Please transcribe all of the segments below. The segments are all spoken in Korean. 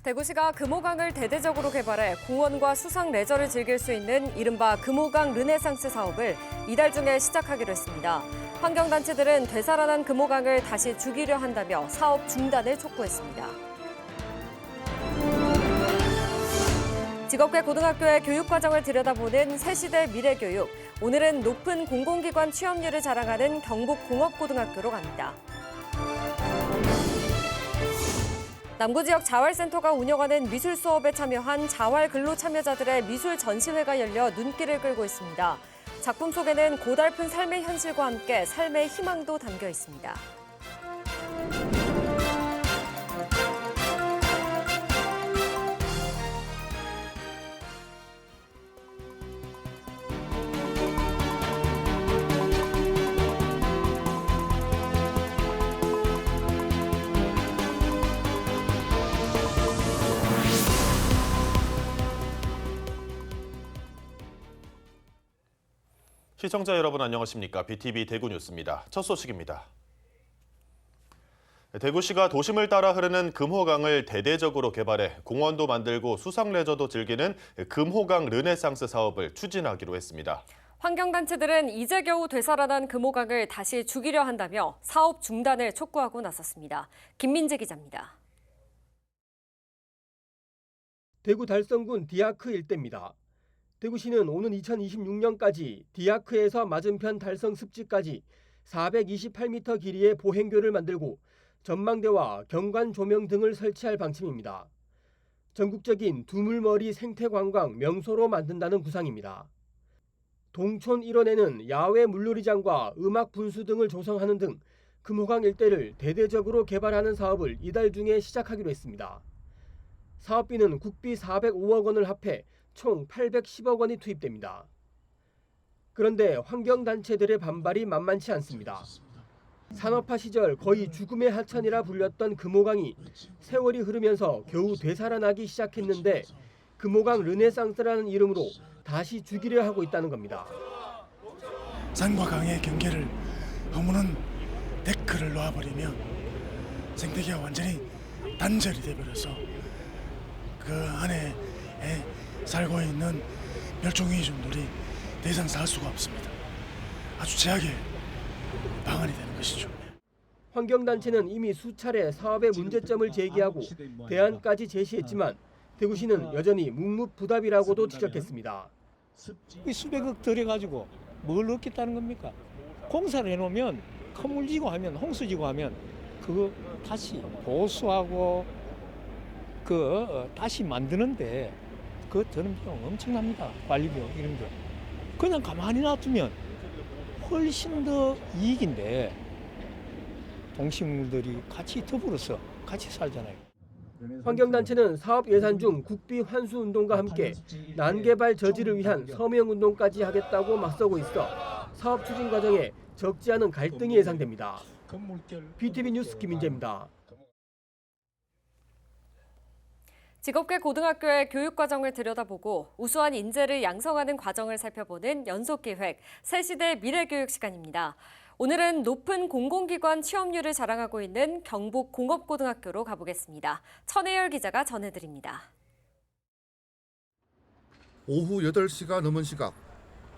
대구시가 금호강을 대대적으로 개발해 공원과 수상 레저를 즐길 수 있는 이른바 금호강 르네상스 사업을 이달 중에 시작하기로 했습니다. 환경단체들은 되살아난 금호강을 다시 죽이려 한다며 사업 중단을 촉구했습니다. 직업계 고등학교의 교육과정을 들여다보는 새시대 미래교육. 오늘은 높은 공공기관 취업률을 자랑하는 경북공업고등학교로 갑니다. 남구지역 자활센터가 운영하는 미술 수업에 참여한 자활 근로 참여자들의 미술 전시회가 열려 눈길을 끌고 있습니다. 작품 속에는 고달픈 삶의 현실과 함께 삶의 희망도 담겨 있습니다. 시청자 여러분 안녕하십니까? BTV 대구 뉴스입니다. 첫 소식입니다. 대구시가 도심을 따라 흐르는 금호강을 대대적으로 개발해 공원도 만들고 수상 레저도 즐기는 금호강 르네상스 사업을 추진하기로 했습니다. 환경단체들은 이제 겨우 되살아난 금호강을 다시 죽이려 한다며 사업 중단을 촉구하고 나섰습니다. 김민재 기자입니다. 대구 달성군 디아크 일대입니다. 대구시는 오는 2026년까지 디아크에서 맞은편 달성 습지까지 428m 길이의 보행교를 만들고 전망대와 경관 조명 등을 설치할 방침입니다. 전국적인 두물머리 생태관광 명소로 만든다는 구상입니다. 동촌 일원에는 야외 물놀이장과 음악 분수 등을 조성하는 등 금호강 일대를 대대적으로 개발하는 사업을 이달 중에 시작하기로 했습니다. 사업비는 국비 405억 원을 합해 총 810억 원이 투입됩니다. 그런데 환경단체들의 반발이 만만치 않습니다. 산업화 시절 거의 죽음의 하천이라 불렸던 금호강이 세월이 흐르면서 겨우 되살아나기 시작했는데 금호강 르네상스라는 이름으로 다시 죽이려 하고 있다는 겁니다. 산과 강의 경계를 허무는 데크를 놓아버리면 생태계가 완전히 단절이 돼버려서 그 안에 살고 있는 멸종위기종들이 더 이상 살 수가 없습니다. 아주 최악의 방안이 되는 것이죠. 환경단체는 이미 수차례 사업의 문제점을 제기하고 대안까지 제시했지만 대구시는 여전히 묵묵부답이라고도 지적했습니다. 수백억 들여가지고 뭘 얻겠다는 겁니까? 공사를 해놓으면 커물 지고 하면 홍수 지고 하면 그거 다시 보수하고 다시 만드는데 그 드는 비용 엄청납니다. 관리 비용 이런 게. 그냥 가만히 놔두면 훨씬 더 이익인데 동식물들이 같이 더불어서 같이 살잖아요. 환경단체는 사업 예산 중 국비 환수 운동과 함께 난개발 저지를 위한 서명 운동까지 하겠다고 맞서고 있어 사업 추진 과정에 적지 않은 갈등이 예상됩니다. BTV 뉴스 김민재입니다. 직업계 고등학교의 교육과정을 들여다보고 우수한 인재를 양성하는 과정을 살펴보는 연속기획 새시대 미래교육 시간입니다. 오늘은 높은 공공기관 취업률을 자랑하고 있는 경북공업고등학교로 가보겠습니다. 천혜열 기자가 전해드립니다. 오후 8시가 넘은 시각,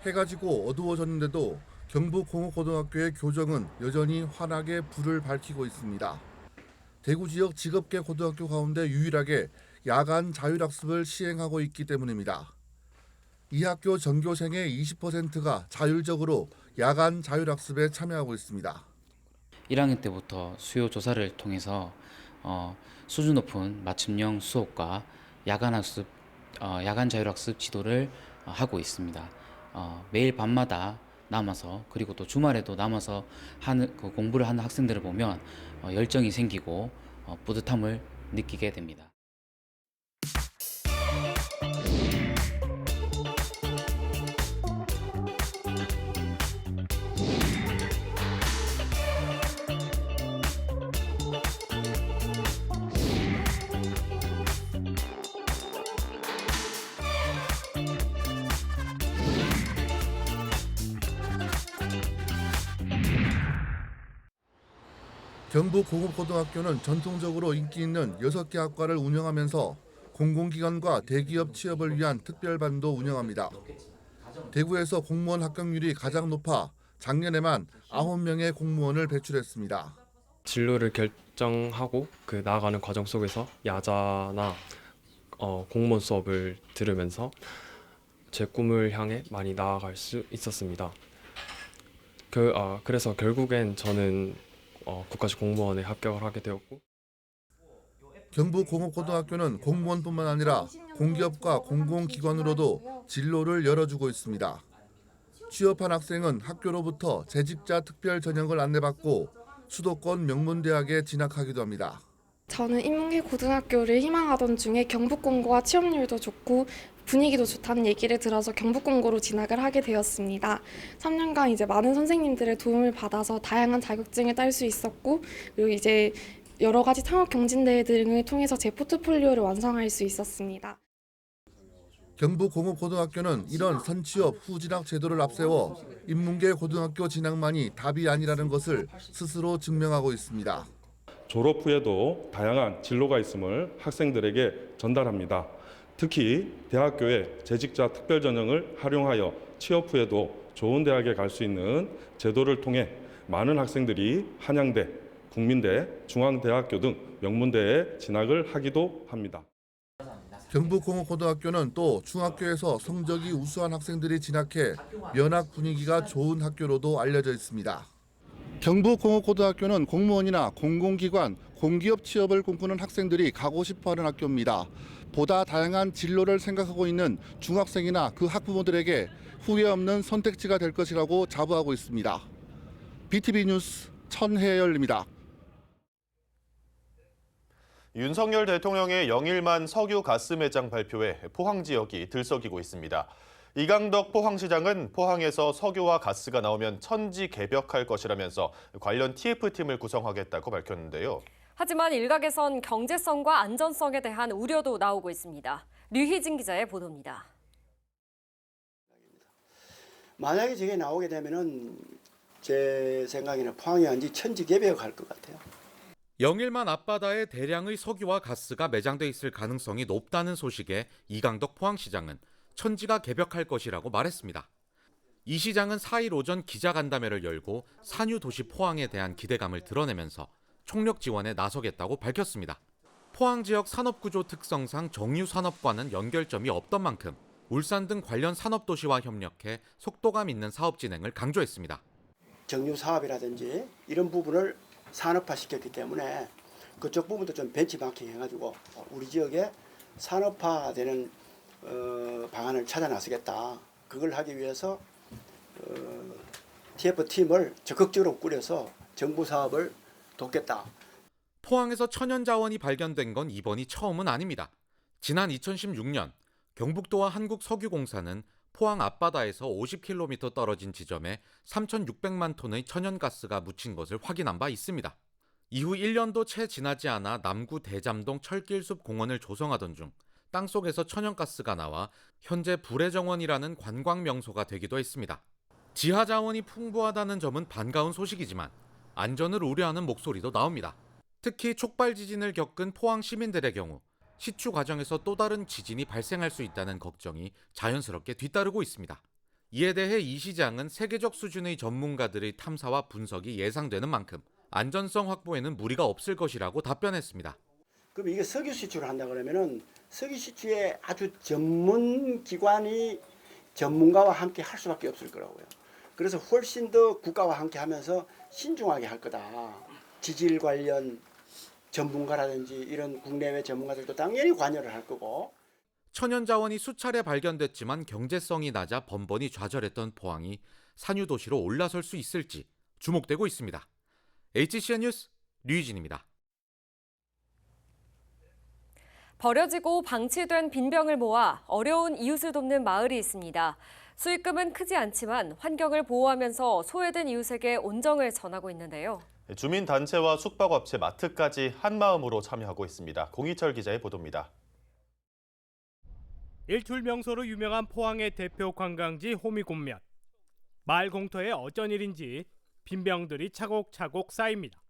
해가 지고 어두워졌는데도 경북공업고등학교의 교정은 여전히 환하게 불을 밝히고 있습니다. 대구 지역 직업계 고등학교 가운데 유일하게 야간 자율학습을 시행하고 있기 때문입니다. 이 학교 전교생의 20%가 자율적으로 야간 자율학습에 참여하고 있습니다. 1학년 때부터 수요 조사를 통해서 수준 높은 맞춤형 수업과 야간 자율학습 지도를 하고 있습니다. 매일 밤마다 남아서 그리고 또 주말에도 남아서 공부를 하는 학생들을 보면 열정이 생기고 뿌듯함을 느끼게 됩니다. 경북공업고등학교는 전통적으로 인기 있는 6개 학과를 운영하면서 공공기관과 대기업 취업을 위한 특별반도 운영합니다. 대구에서 공무원 합격률이 가장 높아 작년에만 9명의 공무원을 배출했습니다. 진로를 결정하고 그 나아가는 과정 속에서 야자나 공무원 수업을 들으면서 제 꿈을 향해 많이 나아갈 수 있었습니다. 그래서 결국엔 저는 국가직 공무원에 합격을 하게 되었고, 경북공업고등학교는 공무원뿐만 아니라 공기업과 공공기관으로도 진로를 열어주고 있습니다. 취업한 학생은 학교로부터 재직자 특별 전형을 안내받고 수도권 명문대학에 진학하기도 합니다. 저는 인문계 고등학교를 희망하던 중에 경북공고와 취업률도 좋고 분위기도 좋다는 얘기를 들어서 경북공고로 진학을 하게 되었습니다. 3년간 이제 많은 선생님들의 도움을 받아서 다양한 자격증을 딸 수 있었고, 그리고 이제 여러 가지 창업 경진대회 등을 통해서 제 포트폴리오를 완성할 수 있었습니다. 경북공업고등학교는 이런 선취업 후진학 제도를 앞세워 인문계 고등학교 진학만이 답이 아니라는 것을 스스로 증명하고 있습니다. 졸업 후에도 다양한 진로가 있음을 학생들에게 전달합니다. 특히 대학교의 재직자 특별전형을 활용하여 취업 후에도 좋은 대학에 갈 수 있는 제도를 통해 많은 학생들이 한양대, 국민대, 중앙대학교 등 명문대에 진학을 하기도 합니다. 경북공업고등학교는 또 중학교에서 성적이 우수한 학생들이 진학해 면학 분위기가 좋은 학교로도 알려져 있습니다. 경북공업고등학교는 공무원이나 공공기관, 공기업 취업을 꿈꾸는 학생들이 가고 싶어하는 학교입니다. 보다 다양한 진로를 생각하고 있는 중학생이나 그 학부모들에게 후회 없는 선택지가 될 것이라고 자부하고 있습니다. BTV 뉴스 천혜열입니다. 윤석열 대통령의 영일만 석유 가스 매장 발표에 포항 지역이 들썩이고 있습니다. 이강덕 포항시장은 포항에서 석유와 가스가 나오면 천지개벽할 것이라면서 관련 TF팀을 구성하겠다고 밝혔는데요. 하지만 일각에선 경제성과 안전성에 대한 우려도 나오고 있습니다. 류희진 기자의 보도입니다. 만약에 저게 나오게 되면은 제 생각에는 포항이 완전히 천지개벽할 것 같아요. 영일만 앞바다에 대량의 석유와 가스가 매장돼 있을 가능성이 높다는 소식에 이강덕 포항시장은 천지가 개벽할 것이라고 말했습니다. 이 시장은 4일 오전 기자간담회를 열고 산유도시 포항에 대한 기대감을 드러내면서 총력 지원에 나서겠다고 밝혔습니다. 포항 지역 산업구조 특성상 정유산업과는 연결점이 없던 만큼 울산 등 관련 산업도시와 협력해 속도감 있는 사업 진행을 강조했습니다. 정유사업이라든지 이런 부분을 산업화시켰기 때문에 그쪽 부분도 좀 벤치마킹 해가지고 우리 지역에 산업화되는 방안을 찾아 나서겠다. 그걸 하기 위해서 TF팀을 적극적으로 꾸려서 정부 사업을 돕겠다. 포항에서 천연자원이 발견된 건 이번이 처음은 아닙니다. 지난 2016년 경북도와 한국석유공사는 포항 앞바다에서 50km 떨어진 지점에 3,600만 톤의 천연가스가 묻힌 것을 확인한 바 있습니다. 이후 1년도 채 지나지 않아 남구 대잠동 철길숲 공원을 조성하던 중 땅속에서 천연가스가 나와 현재 불의 정원이라는 관광 명소가 되기도 했습니다. 지하 자원이 풍부하다는 점은 반가운 소식이지만 안전을 우려하는 목소리도 나옵니다. 특히 촉발 지진을 겪은 포항 시민들의 경우 시추 과정에서 또 다른 지진이 발생할 수 있다는 걱정이 자연스럽게 뒤따르고 있습니다. 이에 대해 이 시장은 세계적 수준의 전문가들의 탐사와 분석이 예상되는 만큼 안전성 확보에는 무리가 없을 것이라고 답변했습니다. 그럼 이게 석유 시추를 한다 그러면은 석유 시추에 아주 전문 기관이 전문가와 함께 할 수밖에 없을 거라고요. 그래서 훨씬 더 국가와 함께 하면서 신중하게 할 거다. 지질 관련 전문가라든지 이런 국내외 전문가들도 당연히 관여를 할 거고. 천연자원이 수차례 발견됐지만 경제성이 낮아 번번이 좌절했던 포항이 산유도시로 올라설 수 있을지 주목되고 있습니다. HCN 뉴스 류희진입니다. 버려지고 방치된 빈병을 모아 어려운 이웃을 돕는 마을이 있습니다. 수익금은 크지 않지만 환경을 보호하면서 소외된 이웃에게 온정을 전하고 있는데요. 주민단체와 숙박업체, 마트까지 한마음으로 참여하고 있습니다. 공희철 기자의 보도입니다. 일출 명소로 유명한 포항의 대표 관광지 호미곶면. 마을 공터에 어쩐 일인지 빈병들이 차곡차곡 쌓입니다.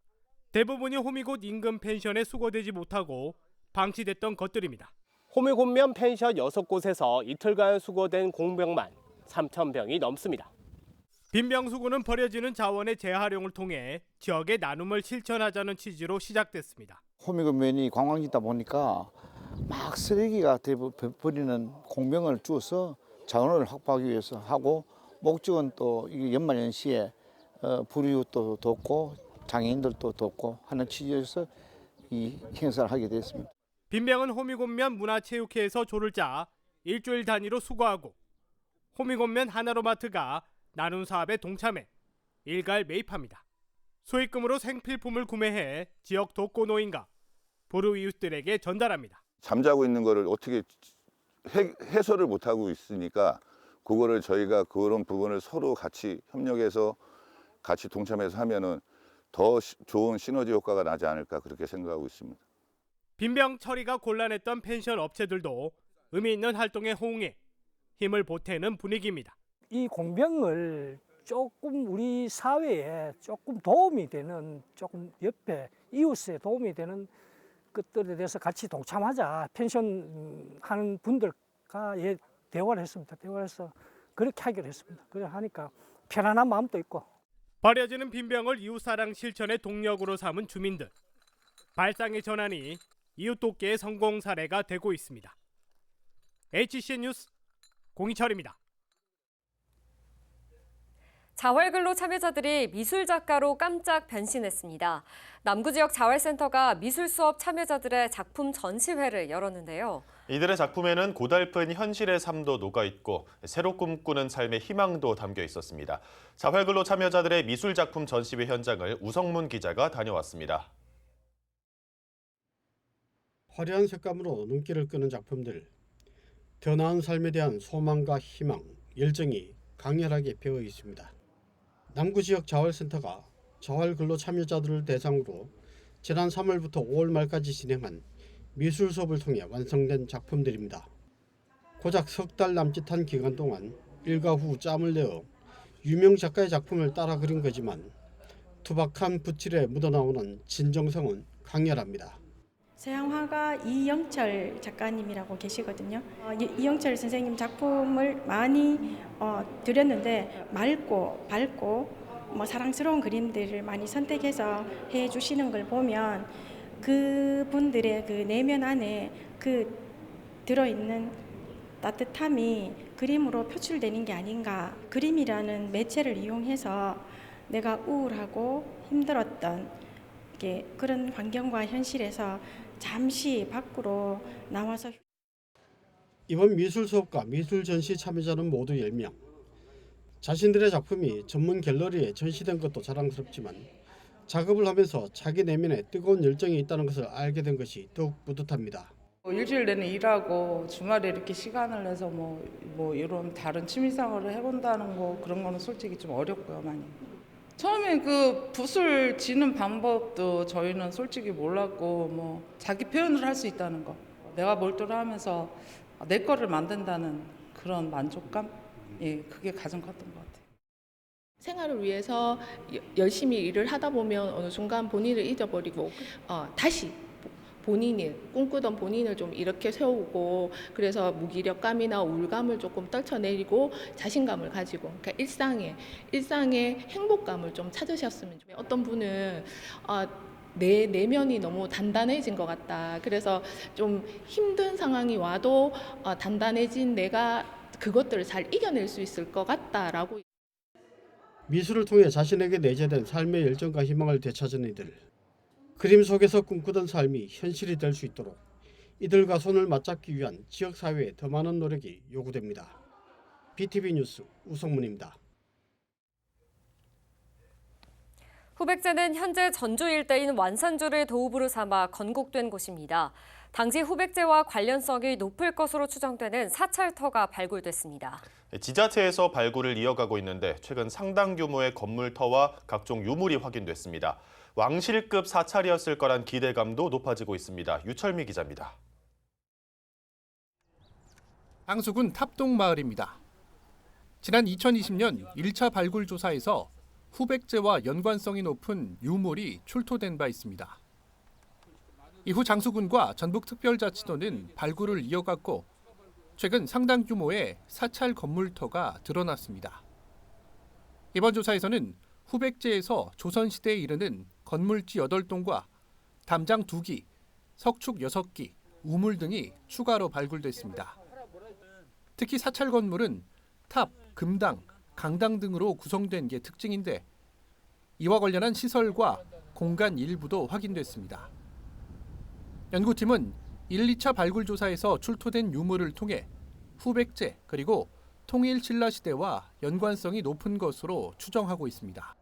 대부분이 호미곶 인근 펜션에 수거되지 못하고 방치됐던 것들입니다. 호미곶면 펜션 6곳에서 이틀간 수거된 공병만 3,000병이 넘습니다. 빈병 수거는 버려지는 자원의 재활용을 통해 지역의 나눔을 실천하자는 취지로 시작됐습니다. 호미곶면이 관광지다 보니까 막 쓰레기가 버리는 공병을 주어서 자원을 확보하기 위해서 하고, 목적은 또 연말연시에 불이웃도 돕고 장애인들도 돕고 하는 취지에서 이 행사를 하게 됐습니다. 빈병은 호미곶면 문화체육회에서 조를 짜 일주일 단위로 수거하고, 호미곶면 하나로마트가 나눔 사업에 동참해 일괄 매입합니다. 수익금으로 생필품을 구매해 지역 독거노인과 불우이웃들에게 전달합니다. 잠자고 있는 거를 어떻게 해소를 못하고 있으니까 그거를 저희가 그런 부분을 서로 같이 협력해서 같이 동참해서 하면은 더 좋은 시너지 효과가 나지 않을까 그렇게 생각하고 있습니다. 빈병 처리가 곤란했던 펜션 업체들도 의미 있는 활동에 호응해 힘을 보태는 분위기입니다. 이 공병을 조금 우리 사회에 조금 도움이 되는, 조금 옆에 이웃에 도움이 되는 것들에 대해서 같이 동참하자. 펜션 하는 분들과 대화를 했습니다. 대화해서 그렇게 하기로 했습니다. 그래 하니까 편안한 마음도 있고. 버려지는 빈병을 이웃사랑 실천의 동력으로 삼은 주민들. 발상의 전환이 이웃 돕기의 성공 사례가 되고 있습니다. HCN 뉴스 공희철입니다. 자활근로 참여자들이 미술작가로 깜짝 변신했습니다. 남구지역 자활센터가 미술 수업 참여자들의 작품 전시회를 열었는데요. 이들의 작품에는 고달픈 현실의 삶도 녹아있고 새로 꿈꾸는 삶의 희망도 담겨 있었습니다. 자활근로 참여자들의 미술작품 전시회 현장을 우성문 기자가 다녀왔습니다. 화려한 색감으로 눈길을 끄는 작품들. 더 나은 삶에 대한 소망과 희망, 열정이 강렬하게 배어 있습니다. 남구지역 자활센터가 자활근로 참여자들을 대상으로 지난 3월부터 5월 말까지 진행한 미술 수업을 통해 완성된 작품들입니다. 고작 석 달 남짓한 기간 동안 일과 후 짬을 내어 유명 작가의 작품을 따라 그린 거지만 투박한 붓질에 묻어나오는 진정성은 강렬합니다. 서양화가 이영철 작가님이라고 계시거든요. 이영철 선생님 작품을 많이 드렸는데 맑고 밝고 사랑스러운 그림들을 많이 선택해서 해주시는 걸 보면 그분들의 그 내면 안에 그 들어있는 따뜻함이 그림으로 표출되는 게 아닌가. 그림이라는 매체를 이용해서 내가 우울하고 힘들었던 그런 환경과 현실에서 잠시 밖으로 나와서 이번 미술 수업과 미술 전시 참여자는 모두 10명. 자신들의 작품이 전문 갤러리에 전시된 것도 자랑스럽지만 작업을 하면서 자기 내면에 뜨거운 열정이 있다는 것을 알게 된 것이 더욱 뿌듯합니다. 일주일 내내 일하고 주말에 이렇게 시간을 내서 뭐 이런 다른 취미생활을 해본다는 거 그런 거는 솔직히 좀 어렵고요, 많이. 처음에 그 붓을 지는 방법도 저희는 솔직히 몰랐고 자기 표현을 할 수 있다는 거, 내가 몰두하면서 내 거를 만든다는 그런 만족감, 그게 가장 컸던 것 같아요. 생활을 위해서 열심히 일을 하다 보면 어느 순간 본인을 잊어버리고 다시 본인이 꿈꾸던 본인을 좀 이렇게 세우고, 그래서 무기력감이나 우울감을 조금 떨쳐내리고 자신감을 가지고, 그러니까 일상의 행복감을 좀 찾으셨으면 좋겠어요. 어떤 분은 내 내면이 너무 단단해진 것 같다. 그래서 좀 힘든 상황이 와도 단단해진 내가 그것들을 잘 이겨낼 수 있을 것 같다라고. 미술을 통해 자신에게 내재된 삶의 열정과 희망을 되찾은 이들. 그림 속에서 꿈꾸던 삶이 현실이 될 수 있도록 이들과 손을 맞잡기 위한 지역사회에 더 많은 노력이 요구됩니다. BTV 뉴스 우성문입니다. 후백제는 현재 전주 일대인 완산주를 도읍으로 삼아 건국된 곳입니다. 당시 후백제와 관련성이 높을 것으로 추정되는 사찰터가 발굴됐습니다. 지자체에서 발굴을 이어가고 있는데 최근 상당 규모의 건물터와 각종 유물이 확인됐습니다. 왕실급 사찰이었을 거란 기대감도 높아지고 있습니다. 유철미 기자입니다. ang수군 탑동마을입니다. 지난 2020년 1차 발굴 조사에서 후백제와 연관성이 높은 유물이 출토된 바 있습니다. 이후 장수군과 전북특별자치도는 발굴을 이어갔고 최근 상당 규모의 사찰 건물터가 드러났습니다. 이번 조사에서는 후백제에서 조선시대에 이르는 건물지 8동과 담장 2기, 석축 6기, 우물 등이 추가로 발굴됐습니다. 특히 사찰 건물은 탑, 금당, 강당 등으로 구성된 게 특징인데 이와 관련한 시설과 공간 일부도 확인됐습니다. 연구팀은 1, 2차 발굴 조사에서 출토된 유물을 통해 후백제 그리고 통일 신라시대와 연관성이 높은 것으로 추정하고 있습니다.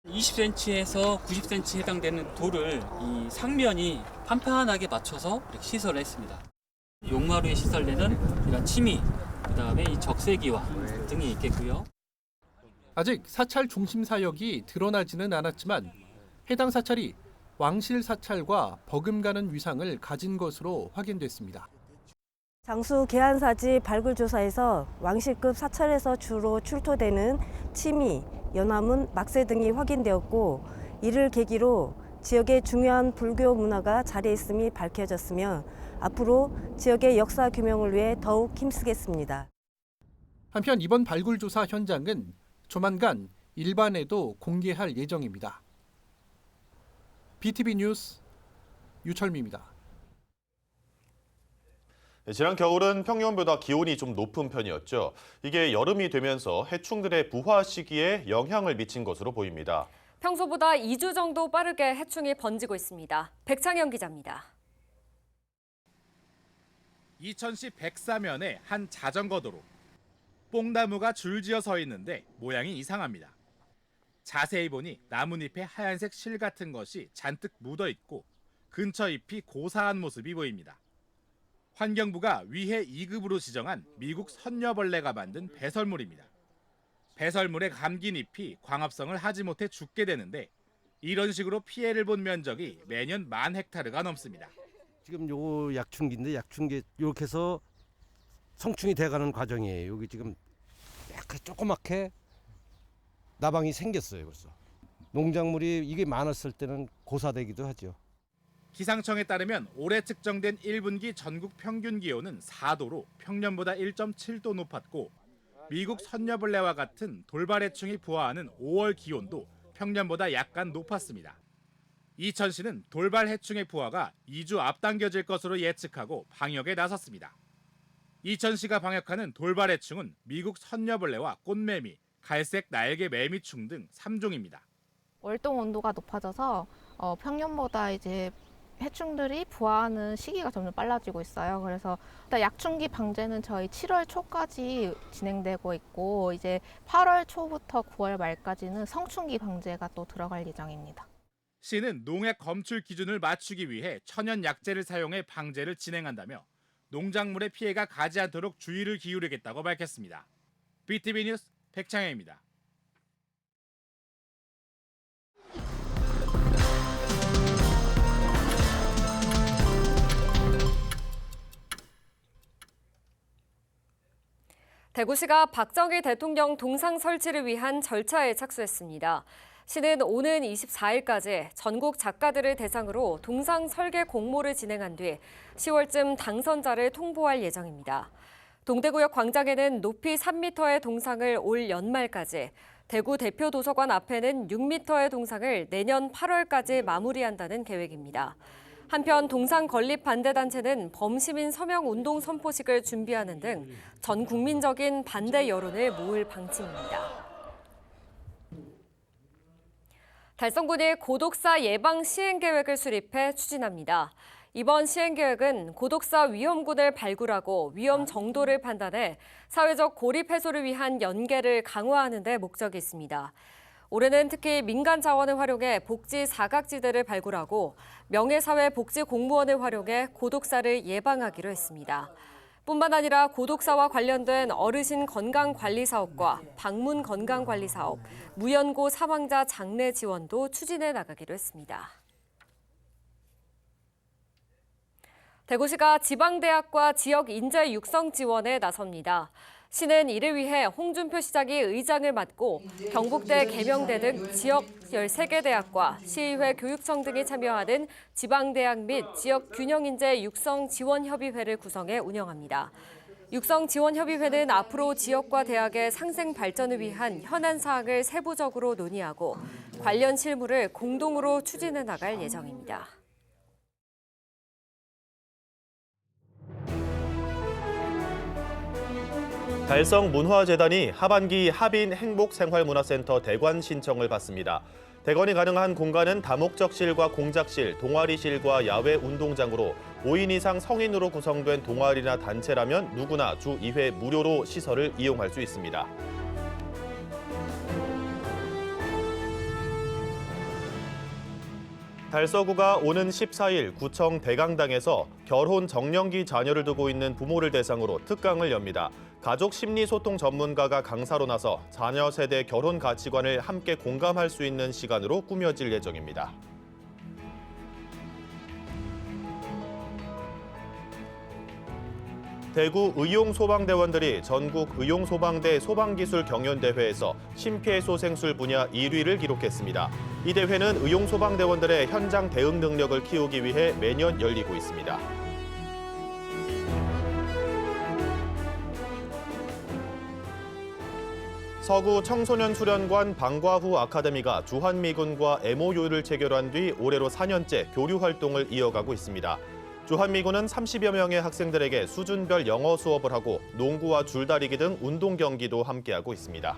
20cm에서 90cm 해당되는 돌을 이 상면이 판판하게 맞춰서 이렇게 시설을 했습니다. 용마루에 시설되는 이런 치미, 그다음에 이 적세기와 등이 있겠고요. 아직 사찰 중심 사역이 드러나지는 않았지만 해당 사찰이 왕실 사찰과 버금가는 위상을 가진 것으로 확인됐습니다. 장수 계안사지 발굴 조사에서 왕실급 사찰에서 주로 출토되는 치미, 연화문, 막새 등이 확인되었고 이를 계기로 지역의 중요한 불교 문화가 자리했음이 밝혀졌으며 앞으로 지역의 역사 규명을 위해 더욱 힘쓰겠습니다. 한편 이번 발굴 조사 현장은 조만간 일반에도 공개할 예정입니다. BTV 뉴스 유철미입니다. 지난 겨울은 평년보다 기온이 좀 높은 편이었죠. 이게 여름이 되면서 해충들의 부화 시기에 영향을 미친 것으로 보입니다. 평소보다 2주 정도 빠르게 해충이 번지고 있습니다. 백창현 기자입니다. 이천시 백사면의 한 자전거 도로. 뽕나무가 줄지어 서 있는데 모양이 이상합니다. 자세히 보니 나뭇잎에 하얀색 실 같은 것이 잔뜩 묻어 있고 근처 잎이 고사한 모습이 보입니다. 환경부가 위해 2급으로 지정한 미국 선녀벌레가 만든 배설물입니다. 배설물에 감긴 잎이 광합성을 하지 못해 죽게 되는데 이런 식으로 피해를 본 면적이 매년 10,000헥타르가 넘습니다. 지금 요 약충기인데 약충기 이렇게 해서 성충이 돼가는 과정이에요. 여기 지금 약간 조그맣게 나방이 생겼어요. 벌써. 농작물이 이게 많았을 때는 고사되기도 하죠. 기상청에 따르면 올해 측정된 1분기 전국 평균 기온은 4도로 평년보다 1.7도 높았고 미국 선녀벌레와 같은 돌발해충이 부화하는 5월 기온도 평년보다 약간 높았습니다. 이천시는 돌발해충의 부화가 2주 앞당겨질 것으로 예측하고 방역에 나섰습니다. 이천시가 방역하는 돌발해충은 미국 선녀벌레와 꽃매미, 갈색 날개 매미충 등 3종입니다. 월동 온도가 높아져서 평년보다 이제 해충들이 부화하는 시기가 점점 빨라지고 있어요. 그래서 일단 약충기 방제는 저희 7월 초까지 진행되고 있고 이제 8월 초부터 9월 말까지는 성충기 방제가 또 들어갈 예정입니다. 시는 농약 검출 기준을 맞추기 위해 천연 약제를 사용해 방제를 진행한다며 농작물의 피해가 가지 않도록 주의를 기울이겠다고 밝혔습니다. BTV 뉴스 백창현입니다. 대구시가 박정희 대통령 동상 설치를 위한 절차에 착수했습니다. 시는 오는 24일까지 전국 작가들을 대상으로 동상 설계 공모를 진행한 뒤 10월쯤 당선자를 통보할 예정입니다. 동대구역 광장에는 높이 3m의 동상을 올 연말까지, 대구 대표도서관 앞에는 6m의 동상을 내년 8월까지 마무리한다는 계획입니다. 한편 동상 건립 반대 단체는 범시민 서명 운동 선포식을 준비하는 등 전 국민적인 반대 여론을 모을 방침입니다. 달성군이 고독사 예방 시행 계획을 수립해 추진합니다. 이번 시행 계획은 고독사 위험군을 발굴하고 위험 정도를 판단해 사회적 고립 해소를 위한 연계를 강화하는 데 목적이 있습니다. 올해는 특히 민간 자원을 활용해 복지 사각지대를 발굴하고 명예사회 복지 공무원을 활용해 고독사를 예방하기로 했습니다. 뿐만 아니라 고독사와 관련된 어르신 건강관리 사업과 방문 건강관리 사업, 무연고 사망자 장례 지원도 추진해 나가기로 했습니다. 대구시가 지방대학과 지역 인재 육성 지원에 나섭니다. 시는 이를 위해 홍준표 시장이 의장을 맡고 경북대, 계명대 등 지역 13개 대학과 시의회 교육청 등이 참여하는 지방대학 및 지역 균형인재 육성지원협의회를 구성해 운영합니다. 육성지원협의회는 앞으로 지역과 대학의 상생 발전을 위한 현안 사항을 세부적으로 논의하고 관련 실무를 공동으로 추진해 나갈 예정입니다. 달성문화재단이 하반기 하빈 행복생활문화센터 대관 신청을 받습니다. 대관이 가능한 공간은 다목적실과 공작실, 동아리실과 야외 운동장으로 5인 이상 성인으로 구성된 동아리나 단체라면 누구나 주 2회 무료로 시설을 이용할 수 있습니다. 달서구가 오는 14일 구청 대강당에서 결혼 정년기 자녀를 두고 있는 부모를 대상으로 특강을 엽니다. 가족 심리 소통 전문가가 강사로 나서 자녀 세대 결혼 가치관을 함께 공감할 수 있는 시간으로 꾸며질 예정입니다. 대구 의용소방대원들이 전국 의용소방대 소방기술 경연대회에서 심폐소생술 분야 1위를 기록했습니다. 이 대회는 의용소방대원들의 현장 대응 능력을 키우기 위해 매년 열리고 있습니다. 서구 청소년 수련관 방과후 아카데미가 주한미군과 MOU를 체결한 뒤 올해로 4년째 교류 활동을 이어가고 있습니다. 주한미군은 30여 명의 학생들에게 수준별 영어 수업을 하고 농구와 줄다리기 등 운동 경기도 함께하고 있습니다.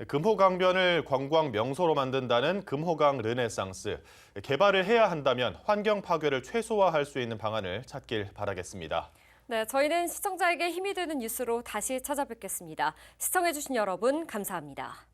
금호강변을 관광 명소로 만든다는 금호강 르네상스. 개발을 해야 한다면 환경 파괴를 최소화할 수 있는 방안을 찾길 바라겠습니다. 네, 저희는 시청자에게 힘이 되는 뉴스로 다시 찾아뵙겠습니다. 시청해주신 여러분 감사합니다.